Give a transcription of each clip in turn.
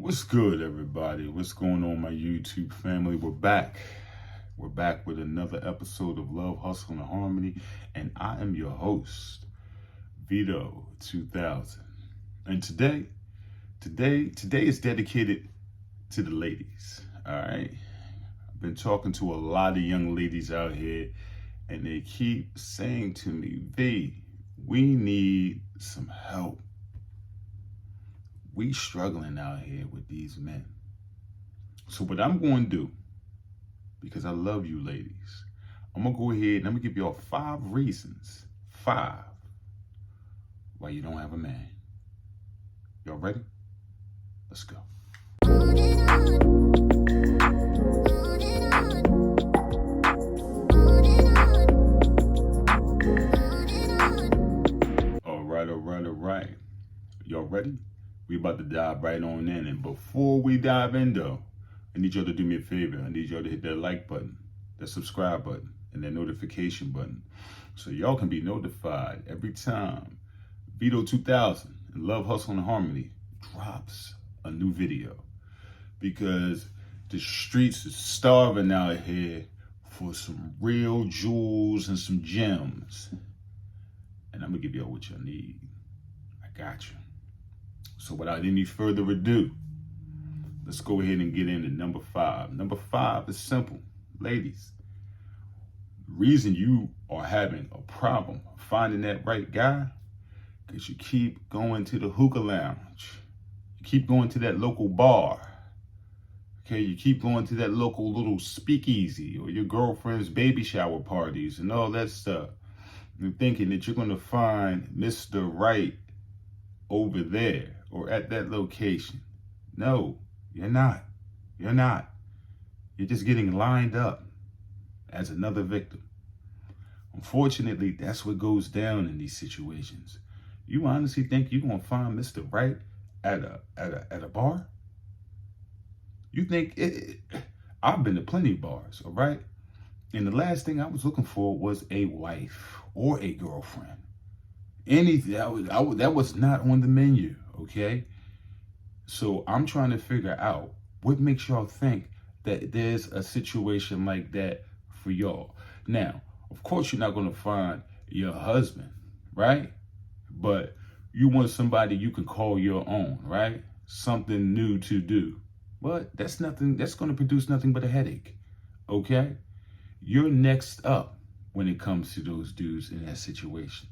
What's good, everybody? What's going on, my YouTube family? We're back. We're back with another episode of Love, Hustle, and Harmony, and I am your host, Vito 2000. And today is dedicated to the ladies. All right. I've been talking to a lot of young ladies out here, and they keep saying to me, V, we need some help. We struggling out here with these men. So what I'm going to do, because I love you ladies, I'm going to go ahead and I'm going to give y'all 5 reasons, 5, why you don't have a man. Y'all ready? Let's go. All right. Y'all ready? We about to dive right on in. And before we dive in though, I need y'all to do me a favor. I need y'all to hit that like button, that subscribe button, and that notification button. So y'all can be notified every time Vito 2000 and Love, Hustle, and Harmony drops a new video. Because the streets is starving out here for some real jewels and some gems. And I'm gonna give y'all what y'all need. I got you. So without any further ado, let's go ahead and get into number 5. Number 5 is simple. Ladies, the reason you are having a problem finding that right guy, because you keep going to the hookah lounge. You keep going to that local bar. Okay, you keep going to that local little speakeasy or your girlfriend's baby shower parties and all that stuff. You're thinking that you're going to find Mr. Right over there or at that location. No, you're not. You're not. You're just getting lined up as another victim. Unfortunately, that's what goes down in these situations. You honestly think you're gonna find Mr. Right at a bar? You think I've been to plenty of bars, all right? And the last thing I was looking for was a wife or a girlfriend. Anything that was not on the menu, okay? So I'm trying to figure out what makes y'all think that there's a situation like that for y'all. Now, of course, you're not going to find your husband, right? But you want somebody you can call your own, right? Something new to do. But that's going to produce nothing but a headache, okay? You're next up when it comes to those dudes in that situation.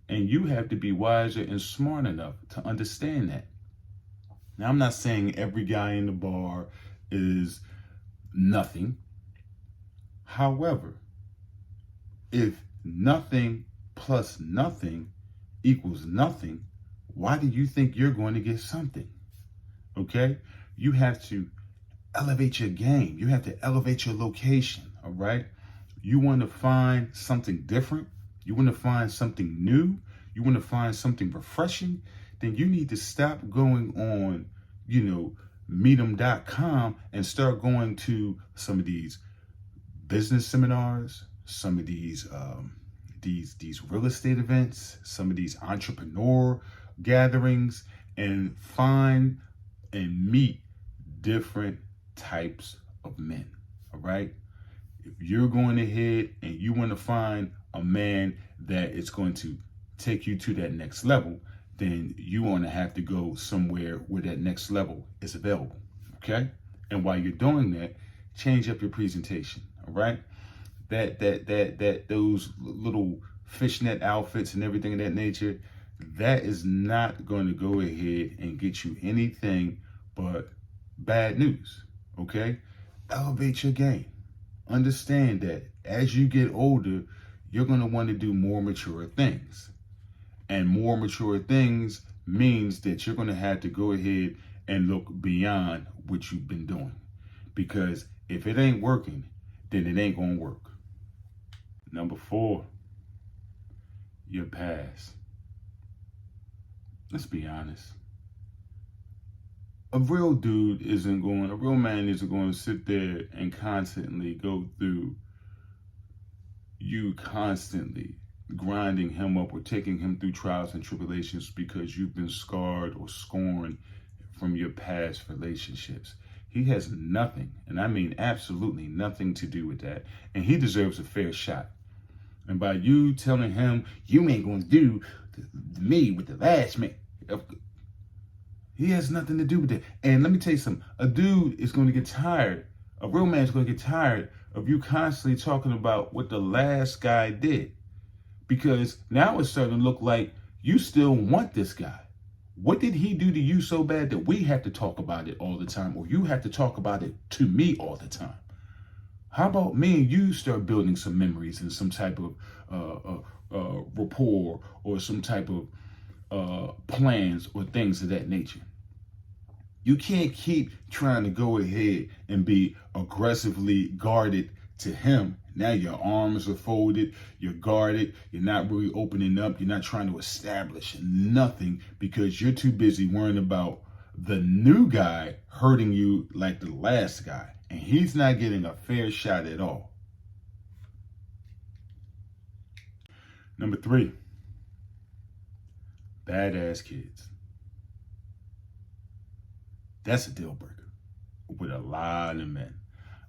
And you have to be wiser and smart enough to understand that. Now, I'm not saying every guy in the bar is nothing. However, if nothing plus nothing equals nothing, why do you think you're going to get something? Okay? You have to elevate your game. You have to elevate your location, all right? You want to find something different. You want to find something new. You want to find something refreshing. Then you need to stop going on, Medium.com and start going to some of these business seminars, some of these real estate events, some of these entrepreneur gatherings, and find and meet different types of men. All right. If you're going ahead and you want to find a man that is going to take you to that next level, then you want to have to go somewhere where that next level is available, okay? And while you're doing that, change up your presentation, all right? Those little fishnet outfits and everything of that nature, that is not going to go ahead and get you anything but bad news, okay? Elevate your game. Understand that as you get older, you're going to want to do more mature things. And more mature things means that you're going to have to go ahead and look beyond what you've been doing. Because if it ain't working, then it ain't going to work. Number 4, your past. Let's be honest. A real man isn't going to sit there and constantly go through you constantly grinding him up or taking him through trials and tribulations because you've been scarred or scorned from your past relationships. He has nothing, and I mean absolutely nothing to do with that. And he deserves a fair shot. And by you telling him, you ain't going to do me with the last man, he has nothing to do with it. And let me tell you something. A dude is going to get tired. A real man is going to get tired of you constantly talking about what the last guy did. Because now it's starting to look like you still want this guy. What did he do to you so bad that we have to talk about it all the time, or you have to talk about it to me all the time? How about me and you start building some memories and some type of rapport, or some type of plans or things of that nature? You can't keep trying to go ahead and be aggressively guarded to him. Now your arms are folded, you're guarded, you're not really opening up, you're not trying to establish nothing because you're too busy worrying about the new guy hurting you like the last guy. And he's not getting a fair shot at all. Number 3, badass kids. That's a deal breaker with a lot of men.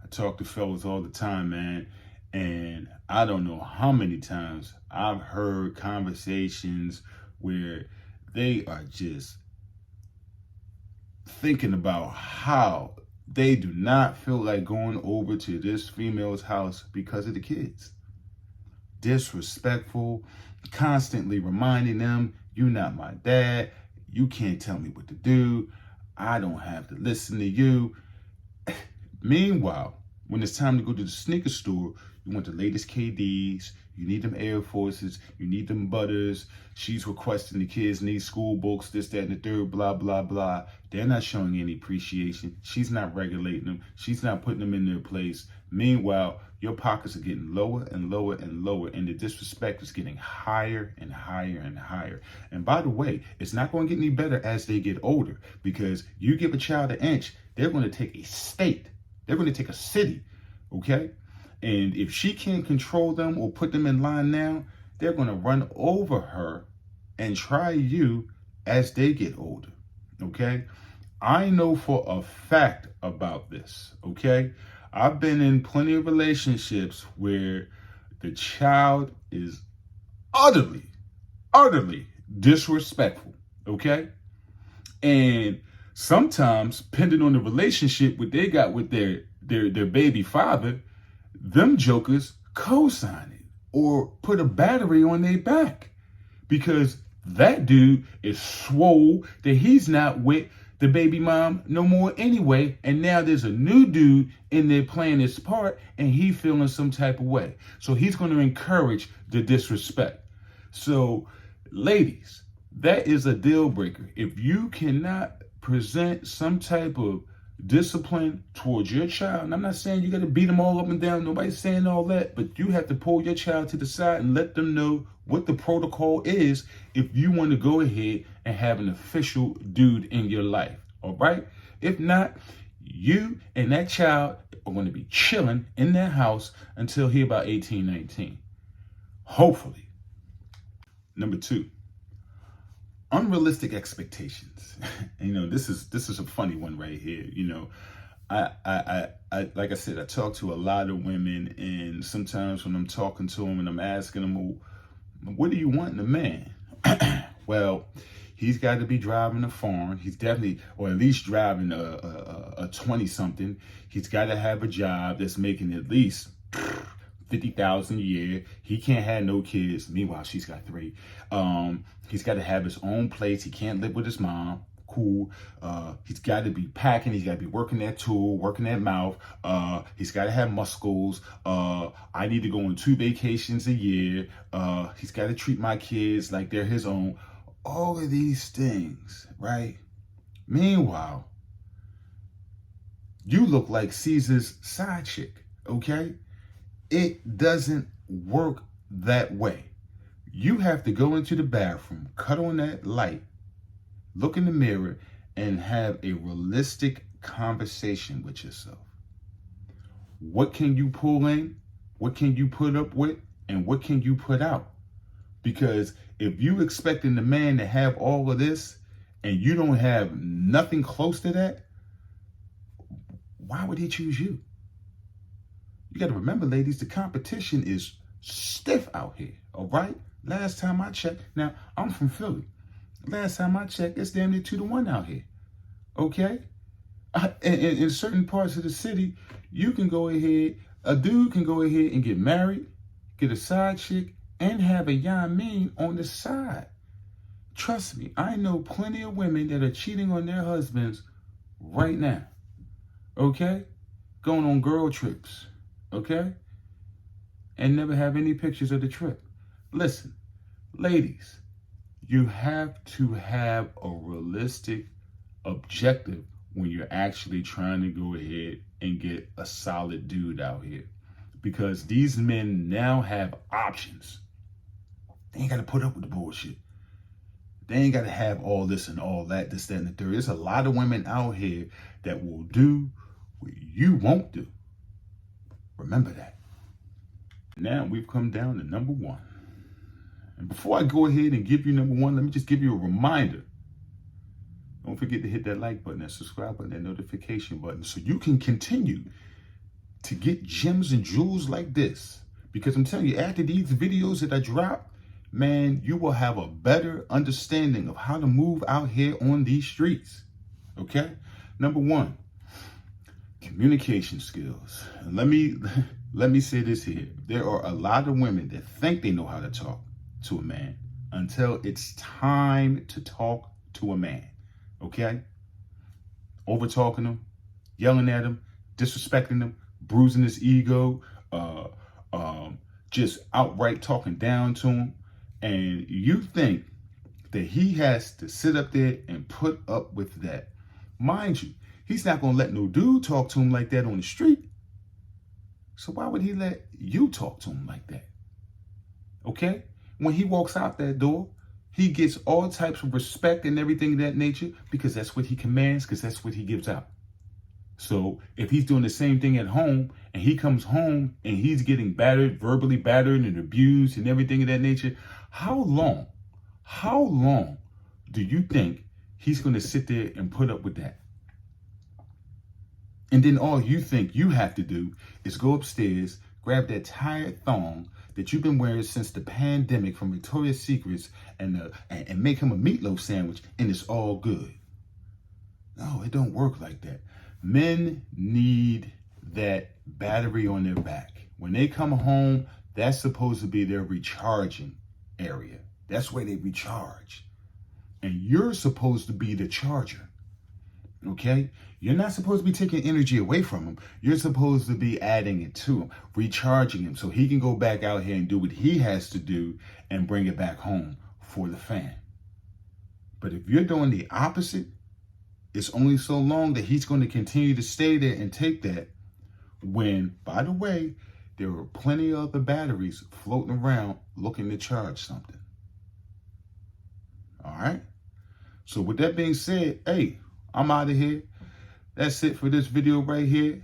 I talk to fellas all the time, man, and I don't know how many times I've heard conversations where they are just thinking about how they do not feel like going over to this female's house because of the kids. Disrespectful, constantly reminding them, you're not my dad, you can't tell me what to do, I don't have to listen to you. Meanwhile, when it's time to go to the sneaker store, you want the latest KDs, you need them Air Forces, you need them Butters, she's requesting the kids need school books, this, that, and the third, blah, blah, blah. They're not showing any appreciation. She's not regulating them. She's not putting them in their place. Meanwhile, your pockets are getting lower and lower and lower, and the disrespect is getting higher and higher and higher. And by the way, it's not going to get any better as they get older, because you give a child an inch, they're going to take a state. They're going to take a city, okay? And if she can't control them or put them in line now, they're going to run over her and try you as they get older, okay? I know for a fact about this, okay? I've been in plenty of relationships where the child is utterly disrespectful, okay? And sometimes, depending on the relationship what they got with their baby father, them jokers co-sign it or put a battery on their back because that dude is swole that he's not with the baby mom no more anyway, and now there's a new dude in there playing his part and he feeling some type of way. So he's going to encourage the disrespect. So ladies, that is a deal breaker. If you cannot present some type of discipline towards your child, and I'm not saying you got to beat them all up and down, nobody's saying all that, but you have to pull your child to the side and let them know what the protocol is if you want to go ahead and have an official dude in your life, all right? If not, you and that child are going to be chilling in their house until he about 18, 19. Hopefully. Number 2, unrealistic expectations. And, this is a funny one right here. I like I said, I talk to a lot of women, and sometimes when I'm talking to them and I'm asking them, well, what do you want in a man? Well, he's got to be driving a farm. He's definitely, or at least driving a 20-something. He's got to have a job that's making at least $50,000 a year. He can't have no kids. Meanwhile, she's got 3. He's got to have his own place. He can't live with his mom. Cool. He's got to be packing. He's got to be working that tool, working that mouth. He's got to have muscles. I need to go on 2 vacations a year. He's got to treat my kids like they're his own. All of these things, right? Meanwhile, you look like Caesar's side chick, okay? It doesn't work that way. You have to go into the bathroom, cut on that light, look in the mirror, and have a realistic conversation with yourself. What can you pull in? What can you put up with? And what can you put out? Because if you expecting the man to have all of this and you don't have nothing close to that, why would he choose you? You got to remember, ladies, the competition is stiff out here, all right? Last time I checked, now I'm from Philly. Last time I checked, it's damn near 2-1 out here, okay? In certain parts of the city, you can go ahead, a dude can go ahead and get married, get a side chick, and have a mean on the side. Trust me, I know plenty of women that are cheating on their husbands right now, okay? Going on girl trips, okay? And never have any pictures of the trip. Listen, ladies, you have to have a realistic objective when you're actually trying to go ahead and get a solid dude out here. Because these men now have options. They ain't got to put up with the bullshit. They ain't got to have all this and all that, this, that, and the third. There's a lot of women out here that will do what you won't do. Remember that. Now we've come down to number 1. And before I go ahead and give you number 1, let me just give you a reminder. Don't forget to hit that like button, that subscribe button, that notification button, so you can continue to get gems and jewels like this. Because I'm telling you, after these videos that I drop, man, you will have a better understanding of how to move out here on these streets. Okay? Number 1, communication skills. And let me say this here. There are a lot of women that think they know how to talk to a man until it's time to talk to a man. Okay? Over talking him, yelling at him, disrespecting him, bruising his ego, just outright talking down to him. And you think that he has to sit up there and put up with that. Mind you, he's not going to let no dude talk to him like that on the street. So why would he let you talk to him like that? Okay? When he walks out that door, he gets all types of respect and everything of that nature because that's what he commands, because that's what he gives out. So if he's doing the same thing at home and he comes home and he's getting battered, verbally battered and abused and everything of that nature, how long do you think he's going to sit there and put up with that? And then all you think you have to do is go upstairs, grab that tired thong that you've been wearing since the pandemic from Victoria's Secrets and make him a meatloaf sandwich, and it's all good. No, it don't work like that. Men need that battery on their back. When they come home, that's supposed to be their recharging area. That's where they recharge. And you're supposed to be the charger. Okay? You're not supposed to be taking energy away from him. You're supposed to be adding it to him, recharging him so he can go back out here and do what he has to do and bring it back home for the fam. But if you're doing the opposite, it's only so long that he's going to continue to stay there and take that when, by the way, there are plenty of other batteries floating around looking to charge something. All right? So with that being said, hey, I'm out of here. That's it for this video right here.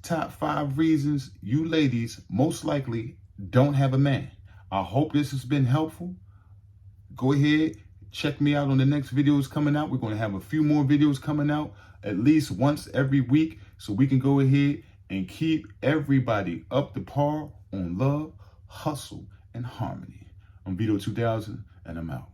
Top 5 reasons you ladies most likely don't have a man. I hope this has been helpful. Go ahead. Check me out on the next videos coming out. We're going to have a few more videos coming out at least once every week so we can go ahead and keep everybody up to par on love, hustle, and harmony. I'm Vito 2000, and I'm out.